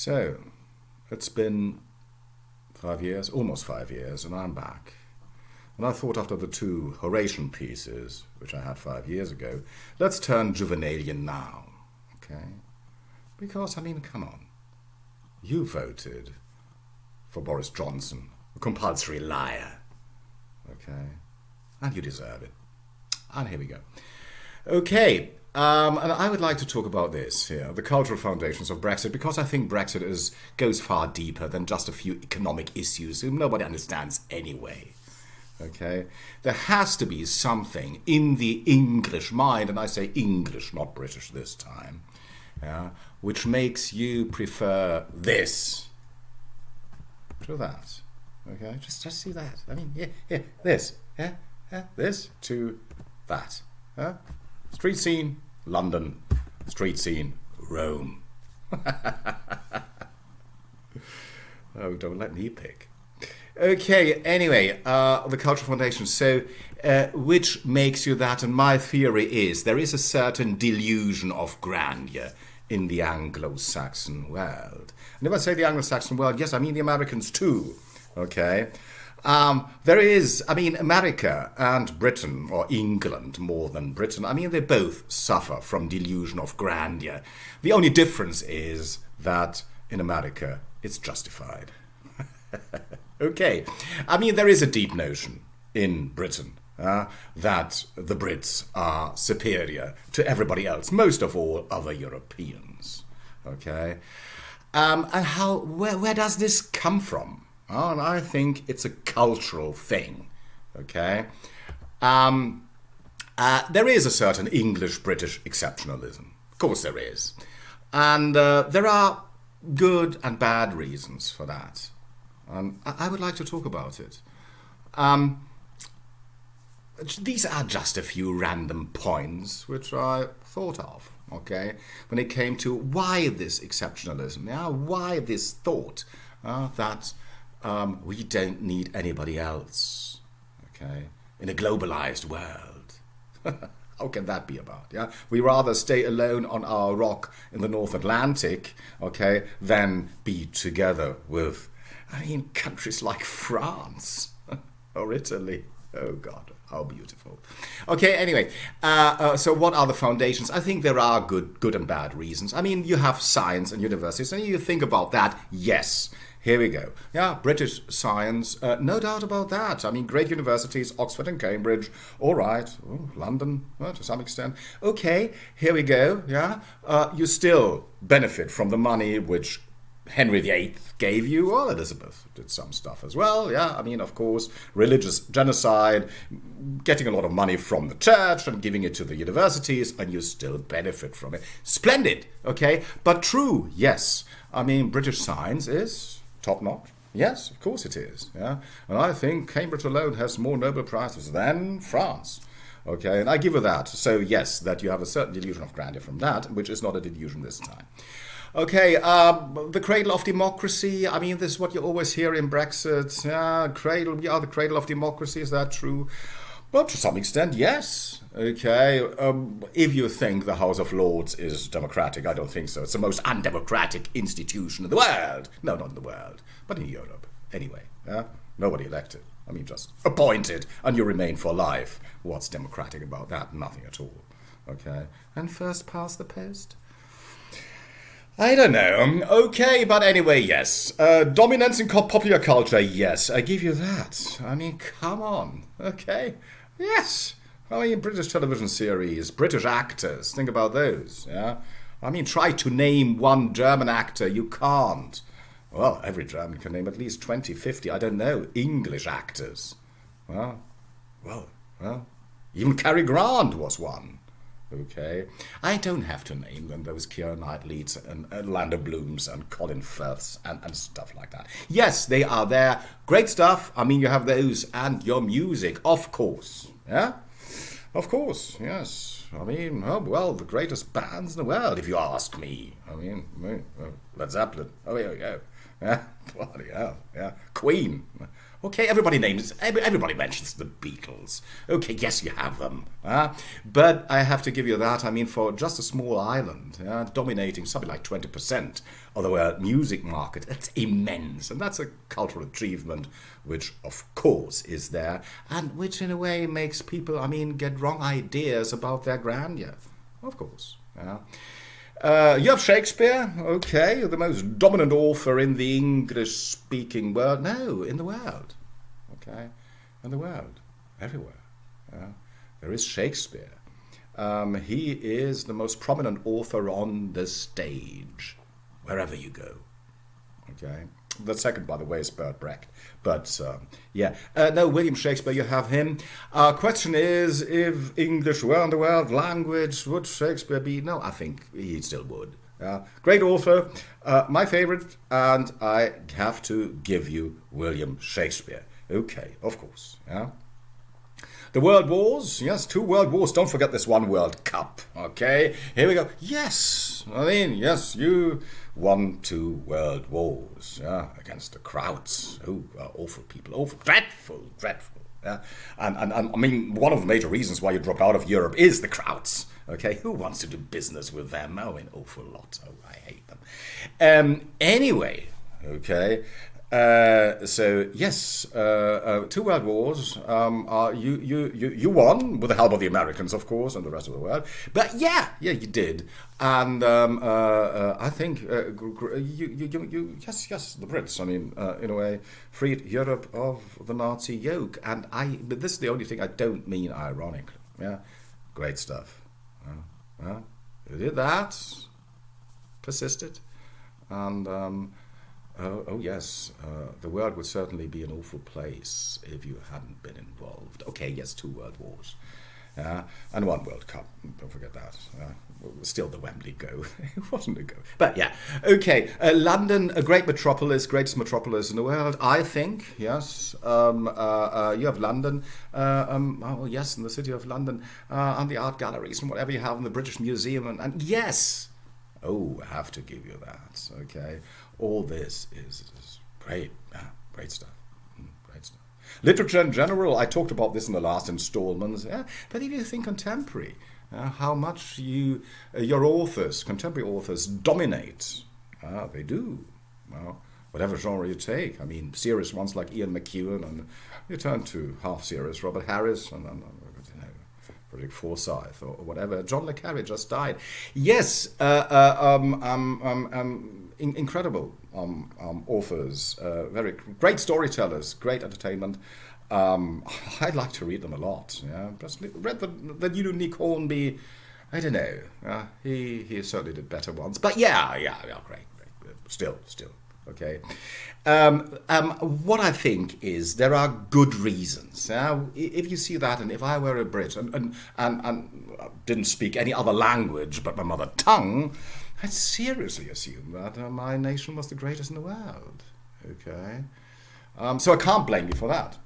So, it's been 5 years, almost 5 years, and I'm back. And I thought after the two Horatian pieces, which I had 5 years ago, let's turn Juvenalian now, okay? Because, come on. You voted for Boris Johnson, a compulsory liar, okay? And you deserve it. And here we go. Okay, and I would like to talk about this here, the cultural foundations of Brexit, because I think Brexit goes far deeper than just a few economic issues whom nobody understands anyway. Okay, there has to be something in the English mind, and I say English, not British this time, which makes you prefer this to that. Okay, just see that. This, this to that. Street scene, London. Street scene, Rome. Oh, don't let me pick. Okay, anyway, the cultural foundation. So, which makes you that? And my theory is there is a certain delusion of grandeur in the Anglo-Saxon world. And if I say the Anglo-Saxon world, yes, I mean the Americans too. Okay. There is, America and Britain, or England more than Britain, they both suffer from delusion of grandeur. The only difference is that in America, it's justified. Okay. There is a deep notion in Britain that the Brits are superior to everybody else, most of all other Europeans. Okay. And where does this come from? And I think it's a cultural thing, okay? There is a certain English-British exceptionalism. Of course there is. And there are good and bad reasons for that. I would like to talk about it. These are just a few random points which I thought of, okay? When it came to why this exceptionalism, why this thought that we don't need anybody else, okay, in a globalized world. How can that be about, We rather stay alone on our rock in the North Atlantic, okay, than be together with, countries like France or Italy. Oh, God, how beautiful. Okay, anyway, so what are the foundations? I think there are good and bad reasons. You have science and universities, and you think about that, yes. Here we go. British science, no doubt about that. Great universities, Oxford and Cambridge, all right. London, to some extent. Okay, here we go, you still benefit from the money which Henry VIII gave you. Well, Elizabeth did some stuff as well, of course, religious genocide, getting a lot of money from the church and giving it to the universities, and you still benefit from it. Splendid, okay? But true, yes. British science is top-notch. Yes, of course it is. And I think Cambridge alone has more Nobel Prizes than France. Okay, and I give her that. So yes, that you have a certain delusion of grandeur from that, which is not a delusion this time. Okay, the cradle of democracy. This is what you always hear in Brexit. We are the cradle of democracy. Is that true? Well, to some extent, yes. Okay, if you think the House of Lords is democratic, I don't think so. It's the most undemocratic institution in the world. No, not in the world, but in Europe. Anyway, nobody elected. Just appointed, and you remain for life. What's democratic about that? Nothing at all. Okay, and first past the post? I don't know. Okay, but anyway, yes. Dominance in popular culture, yes. I give you that. Come on. Okay. Yes. British television series, British actors, think about those, try to name one German actor, you can't. Well, every German can name at least 20, 50, I don't know, English actors. Well, even Cary Grant was one. Okay, I don't have to name them, those Keira Knightleys and Orlando Blooms and Colin Firths and stuff like that. Yes, they are there. Great stuff. You have those and your music, of course. Of course, yes. The greatest bands in the world, if you ask me. Led Zeppelin. Oh, here we go. Yeah, bloody hell. Yeah, Queen. Okay, everybody mentions the Beatles. Okay, yes, you have them. But I have to give you that. I mean, for just a small island, dominating something like 20% of the world music market, that's immense. And that's a cultural achievement, which, of course, is there, and which, in a way, makes people, I mean, get wrong ideas about their grandeur. Of course. You have Shakespeare, okay, the most dominant author in the English-speaking world. No, in the world, okay, in the world, everywhere. There is Shakespeare. He is the most prominent author on the stage, wherever you go, okay. The second, by the way, is Bert Brecht. But, no, William Shakespeare, you have him. Question is, if English were in the world language, would Shakespeare be? No, I think he still would. Great author, my favorite, and I have to give you William Shakespeare. Okay, of course. The World Wars, yes, 2 World Wars. Don't forget this 1 World Cup, okay? Here we go. Yes, I mean, yes, you won 2 World Wars, against the Krauts. Oh, awful people, awful, dreadful. And I mean, one of the major reasons why you dropped out of Europe is the Krauts, okay? Who wants to do business with them? Oh, an awful lot. Oh, I hate them. Anyway, okay. So yes, 2 World Wars. You won with the help of the Americans, of course, and the rest of the world. But yeah, you did. And I think yes, the Brits. I mean, in a way, freed Europe of the Nazi yoke. And but this is the only thing I don't mean ironically. Yeah, great stuff. You did that, persisted, and. Oh yes, the world would certainly be an awful place if you hadn't been involved. Okay, yes, 2 World Wars, and 1 World Cup. Don't forget that. Still the Wembley go. It wasn't a go, but yeah. Okay, London, a great metropolis, greatest metropolis in the world, I think. Yes, you have London. Oh yes, in the city of London, and the art galleries and whatever you have in the British Museum, and yes. Oh, I have to give you that. Okay. All this is great. Great stuff. Great stuff. Literature in general, I talked about this in the last installments. But if you think contemporary, how much your authors, contemporary authors, dominate. They do. Well, whatever genre you take. I mean, serious ones like Ian McEwan, and you turn to half-serious Robert Harris, and Frederick Forsyth, or whatever. John le Carre just died. Yes, incredible authors, very great storytellers, great entertainment. I like to read them a lot. Just read the new Nick Hornby. I don't know. He certainly did better ones, but yeah, great. Still. Okay. What I think is there are good reasons. If you see that, and if I were a Brit and didn't speak any other language but my mother tongue, I'd seriously assume that my nation was the greatest in the world. Okay. So I can't blame you for that.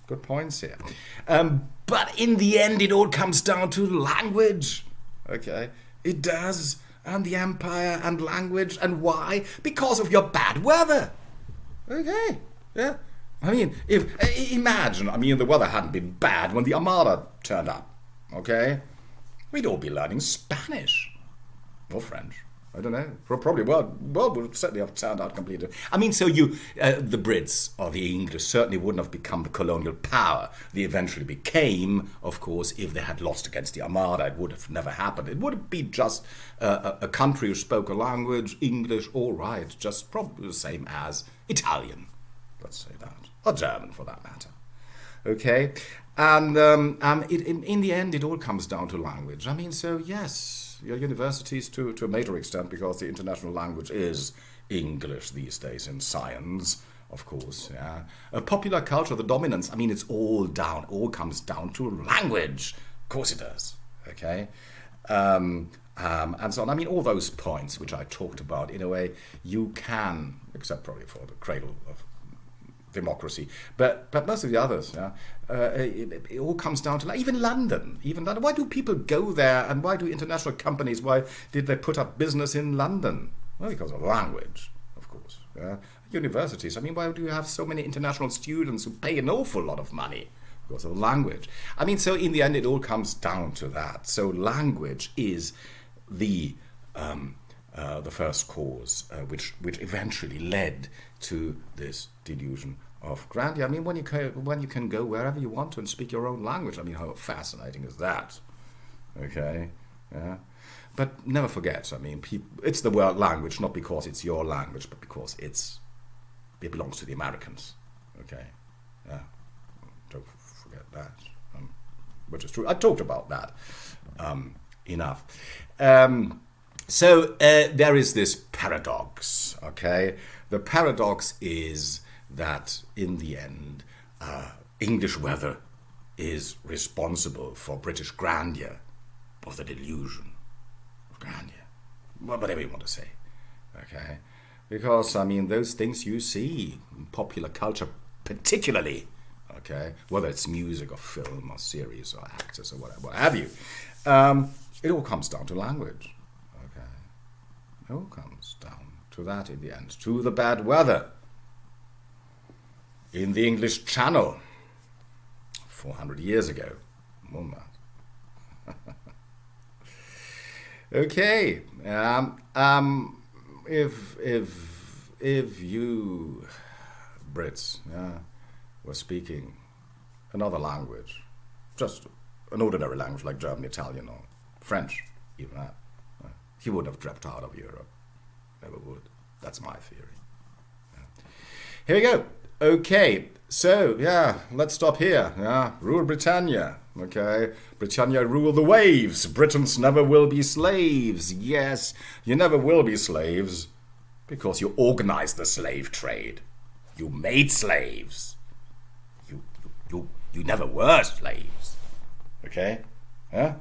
Good points here. But in the end, it all comes down to language. Okay. It does. And the empire and language. And why? Because of your bad weather. Okay. Yeah. I mean, imagine, the weather hadn't been bad when the Armada turned up. Okay. We'd all be learning Spanish. Or French. I don't know. Probably world would certainly have turned out completely. So the Brits or the English certainly wouldn't have become the colonial power they eventually became, of course, if they had lost against the Armada. It would have never happened. It would be just a country who spoke a language, English, all right, just probably the same as Italian, let's say that, or German for that matter. Okay? And in the end, it all comes down to language. So yes, your universities to a major extent, because the international language is English these days in science, of course. Yeah. Popular culture, the dominance, it's all comes down to language. Of course it does. Okay? And so on. All those points which I talked about, in a way, you can, except probably for the cradle of democracy, but most of the others, it all comes down to even London. Why do people go there, and why do international companies? Why did they put up business in London? Well, because of language, of course. Universities, I mean, why do you have so many international students who pay an awful lot of money? Because of language. I mean, so in the end, it all comes down to that. So language is the first cause which eventually led to this delusion of grandeur. I mean, when you can go wherever you want to and speak your own language, I mean, how fascinating is that? Okay, yeah. But never forget, I mean, it's the world language, not because it's your language, but because it belongs to the Americans. Okay, yeah. Don't forget that, which is true. I talked about that enough. So there is this paradox. Okay, the paradox is that in the end, English weather is responsible for British grandeur, or the delusion of grandeur, whatever you want to say. Okay, because I mean those things you see in popular culture, particularly. Okay, whether it's music or film or series or actors or whatever, what have you, it all comes down to language. Okay, it all comes down to that in the end, to the bad weather in the English Channel 400 years ago. More than that. Okay, if you Brits, were speaking another language, just an ordinary language like German, Italian, or French, even that, he wouldn't have dropped out of Europe. Never would. That's my theory. Yeah. Here we go. Okay, so let's stop here. Rule Britannia. Okay, Britannia rule the waves. Britons never will be slaves. Yes, you never will be slaves because you organized the slave trade. You made slaves. You never were slaves. Okay? Yeah?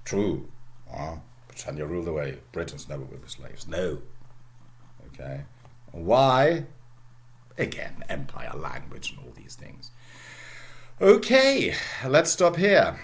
True. Britannia rule the way. Britons never will be slaves. No. Okay? Why? Again, empire, language, and all these things. Okay, let's stop here.